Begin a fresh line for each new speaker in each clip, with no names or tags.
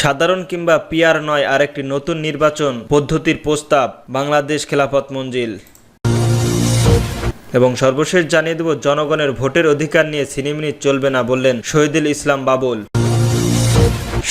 সাধারণ কিংবা পিআর নয়, আরেকটি নতুন নির্বাচন পদ্ধতির প্রস্তাব বাংলাদেশ খেলাফত মঞ্জিল। এবং সর্বশেষ জানিয়ে দেব, জনগণের ভোটের অধিকার নিয়ে ছিনিমিনি চলবে না বললেন শহীদুল ইসলাম বাবুল।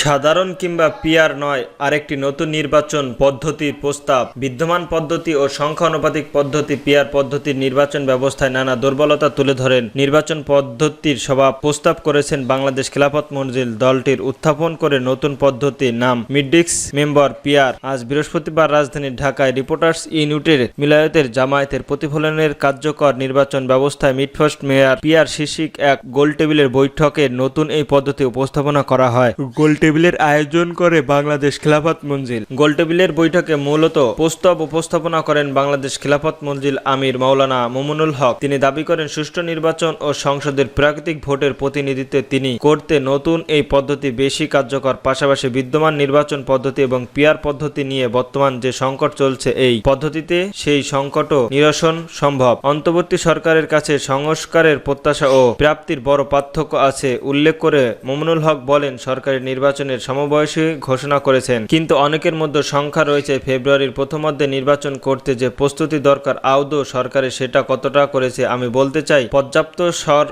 সাধারণ কিংবা পিআর নয়, আরেকটি নতুন নির্বাচন পদ্ধতির প্রস্তাব। বিদ্যমান পদ্ধতি ও সংখ্যানুপাতিক পদ্ধতি পিআর পদ্ধতির নির্বাচন ব্যবস্থায় নানা দুর্বলতা তুলে ধরেন নির্বাচন পদ্ধতির প্রস্তাব করেছেন বাংলাদেশ খেলাফত মঞ্জিল। দলটির উত্থাপন করে নতুন পদ্ধতির নাম মিডডিক্স মেম্বার পিআর। আজ বৃহস্পতিবার রাজধানীর ঢাকায় রিপোর্টার্স ইউনিটের মিলায়তের জামায়াতের প্রতিফলনের কার্যকর নির্বাচন ব্যবস্থায় মিডফার্স্ট মেয়ার পিআর শীর্ষক এক গোলটেবিলের বৈঠকে নতুন এই পদ্ধতি উপস্থাপনা করা হয়। গোলটেবিলের আয়োজন করে বাংলাদেশ খেলাফত মঞ্জিল। গোলটেবিলের বৈঠকে মূলত প্রস্তাব উপস্থাপনা করেন বাংলাদেশ খেলাফত মঞ্জিল আমির মাওলানা মুমিনুল হক। তিনি দাবি করেন, সুষ্ঠু নির্বাচন ও সংসদের প্রাকৃতিক ভোটের প্রতিনিধিত্ব তিনি করতে নতুন এই পদ্ধতি বেশি কার্যকর। পাশাপাশি বিদ্যমান নির্বাচন পদ্ধতি এবং পিআর পদ্ধতি নিয়ে বর্তমান যে সংকট চলছে, এই পদ্ধতিতে সেই সংকটও নিরসন সম্ভব। অন্তর্বর্তী সরকারের কাছে সংস্কারের প্রত্যাশা ও প্রাপ্তির বড় পার্থক্য আছে উল্লেখ করে মুমিনুল হক বলেন, সরকারের নির্বাচনের সমবয়সী ঘোষণা করেছেন, কিন্তু অনেকের মধ্যে সংখ্যা রয়েছে ফেব্রুয়ারির প্রথমার্ধে নির্বাচন করতে যে প্রস্তুতি দরকার আদৌ সরকারের সেটা কতটা করেছে। আমি বলতে চাই, পর্যাপ্ত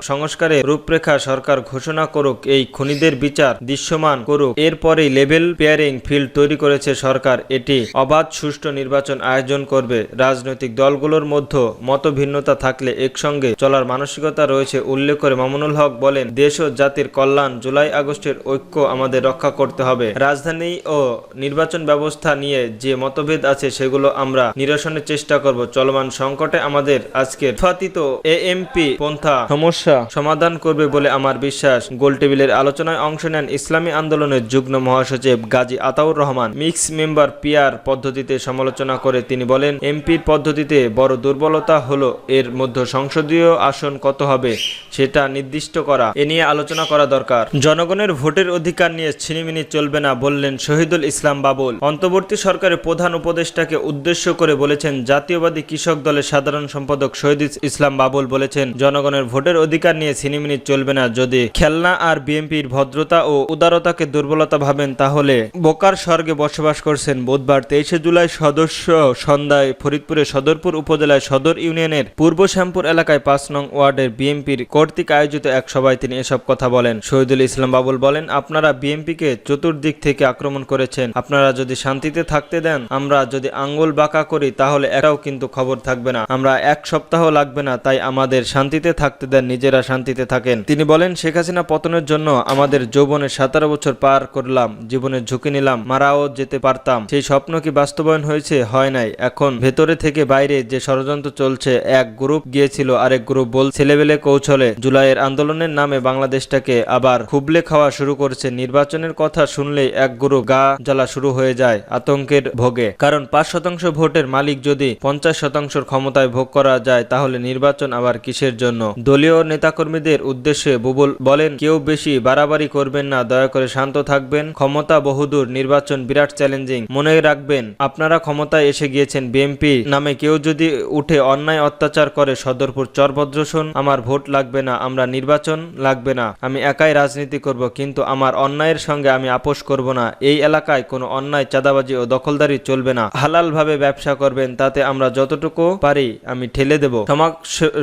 সংস্কারের রূপরেখা সরকার ঘোষণা করুক, এই খুনিদের বিচার দৃশ্যমান করুক, এরপরেই লেভেল প্লেয়িং ফিল্ড তৈরি করেছে সরকার। এটি অবাধ সুষ্ঠু নির্বাচন আয়োজন করবে। রাজনৈতিক দলগুলোর মধ্যে মতভিন্নতা থাকলে একসঙ্গে চলার মানসিকতা রয়েছে উল্লেখ করে মামুনুল হক বলেন, দেশ ও জাতির কল্যাণ, জুলাই আগস্টের ঐক্য আমাদের রক্ষা করতে হবে। রাজধানী ও নির্বাচন ব্যবস্থা নিয়ে যে মতভেদ আছে সেগুলো আমরা নিরসনের চেষ্টা করব। চলমান সংকটে আমাদের আজকের তথাকথিত এএমপি পন্থা সমস্যা সমাধান করবে বলে আমার বিশ্বাস। গোলটেবিলের আলোচনায় অংশ নেন ইসলামী আন্দোলনের যুগ্ম মহাসচিব Gazi Ataur Rahman. Mix member PR পদ্ধতিতে সমালোচনা করে তিনি বলেন, এমপির পদ্ধতিতে বড় দুর্বলতা হলো এর মধ্যে সংসদীয় আসন কত হবে সেটা নির্দিষ্ট করা। এ নিয়ে আলোচনা করা দরকার। জনগণের ভোটের অধিকার নিয়ে ছিনিমিনি চলবে না বললেন শহীদুল ইসলাম বাবুল। অন্তর্বর্তী সরকারের প্রধান উপদেষ্টাকে উদ্দেশ্য করে বলেছেন জাতীয়বাদী কৃষক দলের সাধারণ সম্পাদক শহীদুল ইসলাম বাবুল বলেছেন, জনগণের ভোটের অধিকার নিয়ে ছিনিমিনি চলবে না। যদি খেলনা আর বিএনপির ভদ্রতা ও উদারতাকে দুর্বলতা ভাবেন তাহলে বোকার স্বর্গে বসবাস করছেন। বুধবার 23 জুলাই সদস্য সন্ধ্যায় ফরিদপুরের সদরপুর উপজেলায় সদর ইউনিয়নের পূর্ব শ্যামপুর এলাকায় 5 নং ওয়ার্ডের বিএনপির কর্তৃক আয়োজিত এক সভায় তিনি এসব কথা বলেন। শহীদুল ইসলাম বাবুল বলেন, আপনারা বিএনপিকে চতুর্দিক থেকে আক্রমণ করেছেন। আপনারা যদি শান্তিতে থাকতে দেন, আমরা যদি আঙ্গুল বাঁকা করি তাহলে এটাও কিন্তু খবর থাকবে না। আমরা এক সপ্তাহ লাগবে না, তাই আমাদের শান্তিতে থাকতে দেন, নিজেরা শান্তিতে থাকেন। তিনি বলেন, শেখ হাসিনা পতনের জন্য আমাদের যৌবনের 17 বছর পার করলাম, জীবনের ঝুঁকি নিলাম, মারাও যেতে পারতাম। সেই স্বপ্ন কি বাস্তবায়ন হয়েছে? হয় নাই। এখন ভেতরে থেকে বাইরে যে ষড়যন্ত্র চলছে, এক গ্রুপ গিয়েছিল আরেক গ্রুপ ছেলেবেলে কৌশলে জুলাইয়ের আন্দোলনের নামে বাংলাদেশটাকে আবার খুবলে খাওয়া শুরু করছে। নির্বাচনের কথা শুনলেই এক গ্রুপ গা জ্বালা শুরু হয়ে যায় আতঙ্কের ভোগে। কারণ 5% ভোটের মালিক যদি 50% ক্ষমতায় ভোগ করা যায় তাহলে নির্বাচন আবার কিসের জন্য? দলীয় নেতাকর্মীদের উদ্দেশ্যে বুবুল বলেন, কেউ বেশি বাড়াবাড়ি করবেন না, দয়া করে শান্ত থাকবেন। ক্ষমতা বহুদূর, নির্বাচন বিরাট চ্যালেঞ্জিং। মনে রাখবেন, আপনারা ক্ষমতায় এসে গিয়েছেন, বিএনপি নামে কেউ যদি উঠে অন্যায় অত্যাচার করে সদরপুর চরভদ্রসন, আমার ভোট লাগবে না, আমরা নির্বাচন লাগবে না, আমি একাই রাজনীতি করব, কিন্তু আমার অন্যায়ের সঙ্গে আমি আপোষ করব না। এই এলাকায় কোনো অন্যায়, চাঁদাবাজি ও দখলদারি চলবে না। হালাল ভাবে ব্যবসা করবেন, তাতে আমরা যতটুকু পারি আমি ঠেলে দেব।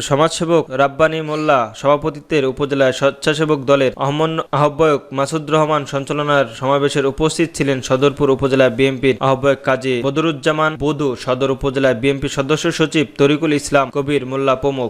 সমাজসেবক রাব্বানী মোল্লা সভাপতিত্বের উপজেলায় স্বেচ্ছাসেবক দলের আহ্বায়ক মাসুদ রহমান সঞ্চালনার সমাবেশের উপস্থিত ছিলেন সদরপুর উপজেলা বিএনপির আহ্বায়ক কাজী বদরুজ্জামান বধু, সদর উপজেলা বিএনপি সদস্য সচিব তরিকুল ইসলাম কবির মোল্লা প্রমুখ।